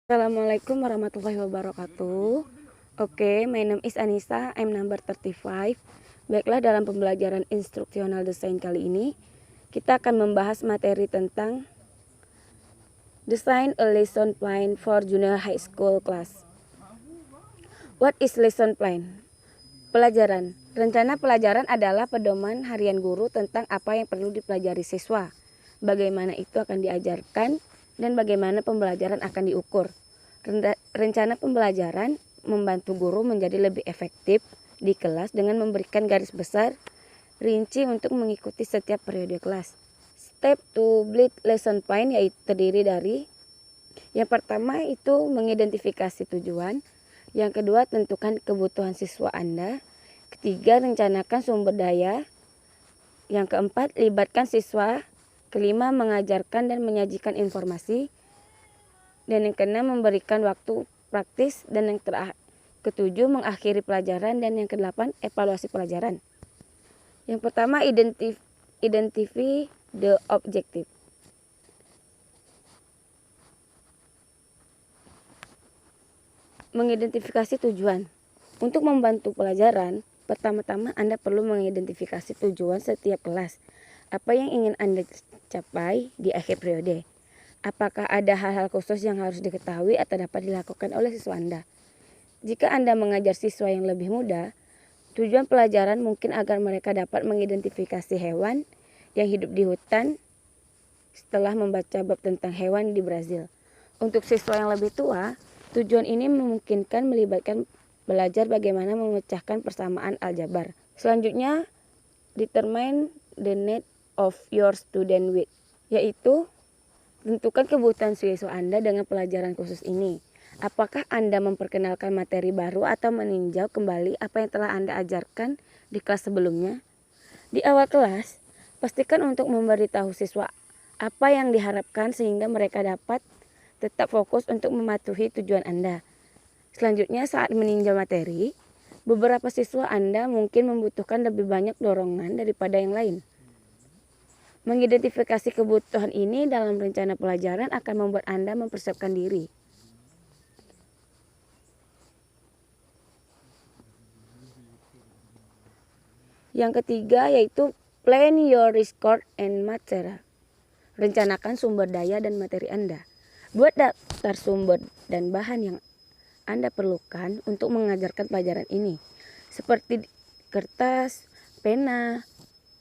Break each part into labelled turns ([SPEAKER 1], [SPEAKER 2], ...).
[SPEAKER 1] Assalamualaikum warahmatullahi wabarakatuh. Oke, my name is Anissa, I'm number 35. Baiklah, dalam pembelajaran instruksional desain kali ini, kita akan membahas materi tentang Design a lesson plan for junior high school class. What is lesson plan? Pelajaran. Rencana pelajaran adalah pedoman harian guru tentang apa yang perlu dipelajari siswa, bagaimana itu akan diajarkan, dan bagaimana pembelajaran akan diukur. Rencana pembelajaran membantu guru menjadi lebih efektif di kelas dengan memberikan garis besar rinci untuk mengikuti setiap periode kelas. Step to build lesson plan yaitu terdiri dari yang pertama itu mengidentifikasi tujuan, yang kedua tentukan kebutuhan siswa Anda, ketiga rencanakan sumber daya, yang keempat libatkan siswa, kelima mengajarkan dan menyajikan informasi, dan yang keenam memberikan waktu praktis, dan yang ketujuh mengakhiri pelajaran, dan yang kedelapan evaluasi pelajaran. Yang pertama identify the objective. Mengidentifikasi tujuan. Untuk membantu pelajaran, pertama-tama Anda perlu mengidentifikasi tujuan setiap kelas. Apa yang ingin Anda capai di akhir periode? Apakah ada hal-hal khusus yang harus diketahui atau dapat dilakukan oleh siswa Anda? Jika Anda mengajar siswa yang lebih muda, tujuan pelajaran mungkin agar mereka dapat mengidentifikasi hewan yang hidup di hutan setelah membaca bab tentang hewan di Brazil. Untuk siswa yang lebih tua, tujuan ini memungkinkan melibatkan belajar bagaimana memecahkan persamaan aljabar. Selanjutnya, determine the need of your student with, yaitu tentukan kebutuhan siswa Anda dengan pelajaran khusus ini. Apakah Anda memperkenalkan materi baru atau meninjau kembali apa yang telah Anda ajarkan di kelas sebelumnya? Di awal kelas, pastikan untuk memberitahu siswa apa yang diharapkan sehingga mereka dapat tetap fokus untuk mematuhi tujuan Anda. Selanjutnya, saat meninjau materi, beberapa siswa Anda mungkin membutuhkan lebih banyak dorongan daripada yang lain. Mengidentifikasi kebutuhan ini dalam rencana pelajaran akan membuat Anda mempersiapkan diri. Yang ketiga yaitu plan your resource and material. Rencanakan sumber daya dan materi Anda. Buat daftar sumber dan bahan yang Anda perlukan untuk mengajarkan pelajaran ini, seperti kertas, pena,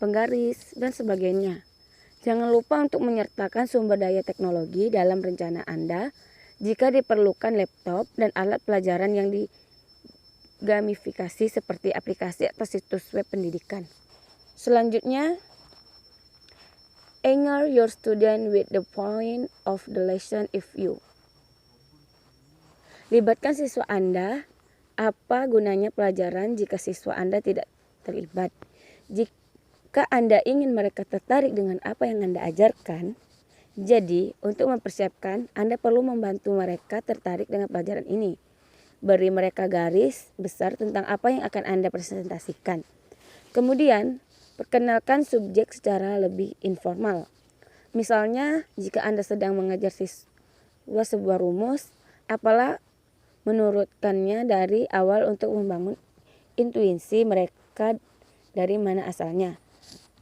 [SPEAKER 1] penggaris, dan sebagainya. Jangan lupa untuk menyertakan sumber daya teknologi dalam rencana Anda jika diperlukan laptop dan alat pelajaran yang digamifikasi seperti aplikasi atau situs web pendidikan. Selanjutnya, anchor your student with the point of the lesson if you. Libatkan siswa Anda. Apa gunanya pelajaran jika siswa Anda tidak terlibat? Jika Anda ingin mereka tertarik dengan apa yang Anda ajarkan, jadi untuk mempersiapkan, Anda perlu membantu mereka tertarik dengan pelajaran ini. Beri mereka garis besar tentang apa yang akan Anda presentasikan. Kemudian, perkenalkan subjek secara lebih informal. Misalnya, jika Anda sedang mengajar siswa sebuah rumus, apalah menurutkannya dari awal untuk membangun intuisi mereka dari mana asalnya.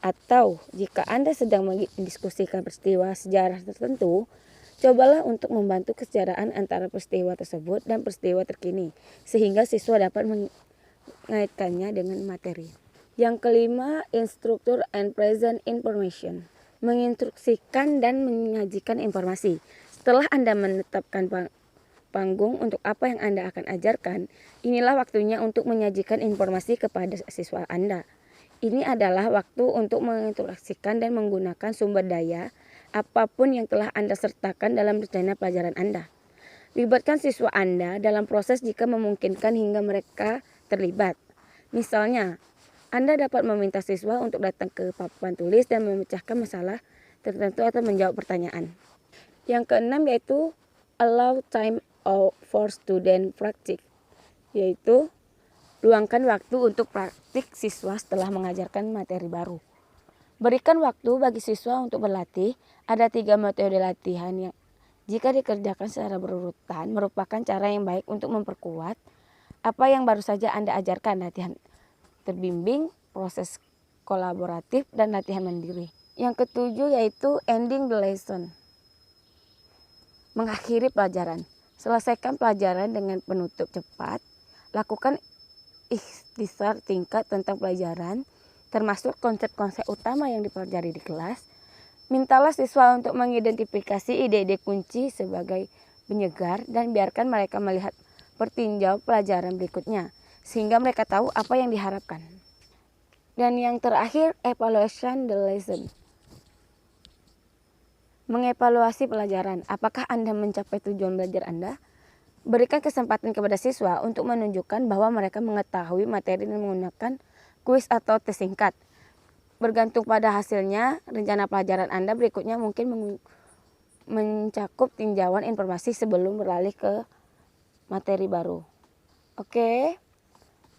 [SPEAKER 1] Atau jika Anda sedang mendiskusikan peristiwa sejarah tertentu, cobalah untuk membantu kesejarahan antara peristiwa tersebut dan peristiwa terkini, sehingga siswa dapat mengaitkannya dengan materi. Yang kelima, instructor and present information. Menginstruksikan dan menyajikan informasi. Setelah Anda menetapkan panggung untuk apa yang Anda akan ajarkan, inilah waktunya untuk menyajikan informasi kepada siswa Anda. Ini adalah waktu untuk menginstruksikan dan menggunakan sumber daya apapun yang telah Anda sertakan dalam rencana pelajaran Anda. Libatkan siswa Anda dalam proses jika memungkinkan hingga mereka terlibat. Misalnya, Anda dapat meminta siswa untuk datang ke papan tulis dan memecahkan masalah tertentu atau menjawab pertanyaan. Yang keenam yaitu allow time for student practice, yaitu luangkan waktu untuk praktik siswa setelah mengajarkan materi baru. Berikan waktu bagi siswa untuk berlatih. Ada 3 metode latihan jika dikerjakan secara berurutan merupakan cara yang baik untuk memperkuat apa yang baru saja Anda ajarkan. Latihan terbimbing, proses kolaboratif, dan latihan mandiri. Yang ketujuh yaitu ending the lesson. Mengakhiri pelajaran. Selesaikan pelajaran dengan penutup cepat. Lakukan ikhtisar tingkat tentang pelajaran, termasuk konsep-konsep utama yang dipelajari di kelas. Mintalah siswa untuk mengidentifikasi ide-ide kunci sebagai penyegar dan biarkan mereka melihat pertinjau pelajaran berikutnya sehingga mereka tahu apa yang diharapkan. Dan yang terakhir, evaluation the lesson. Mengevaluasi pelajaran. Apakah Anda mencapai tujuan belajar Anda? Berikan kesempatan kepada siswa untuk menunjukkan bahwa mereka mengetahui materi dan menggunakan kuis atau tes singkat. Bergantung pada hasilnya, rencana pelajaran Anda berikutnya mungkin mencakup tinjauan informasi sebelum beralih ke materi baru. Oke,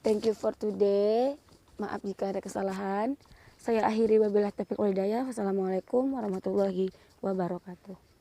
[SPEAKER 1] thank you for today. Maaf jika ada kesalahan. Saya akhiri wabillahi taufiq wal hidayah. Wassalamualaikum warahmatullahi wabarakatuh.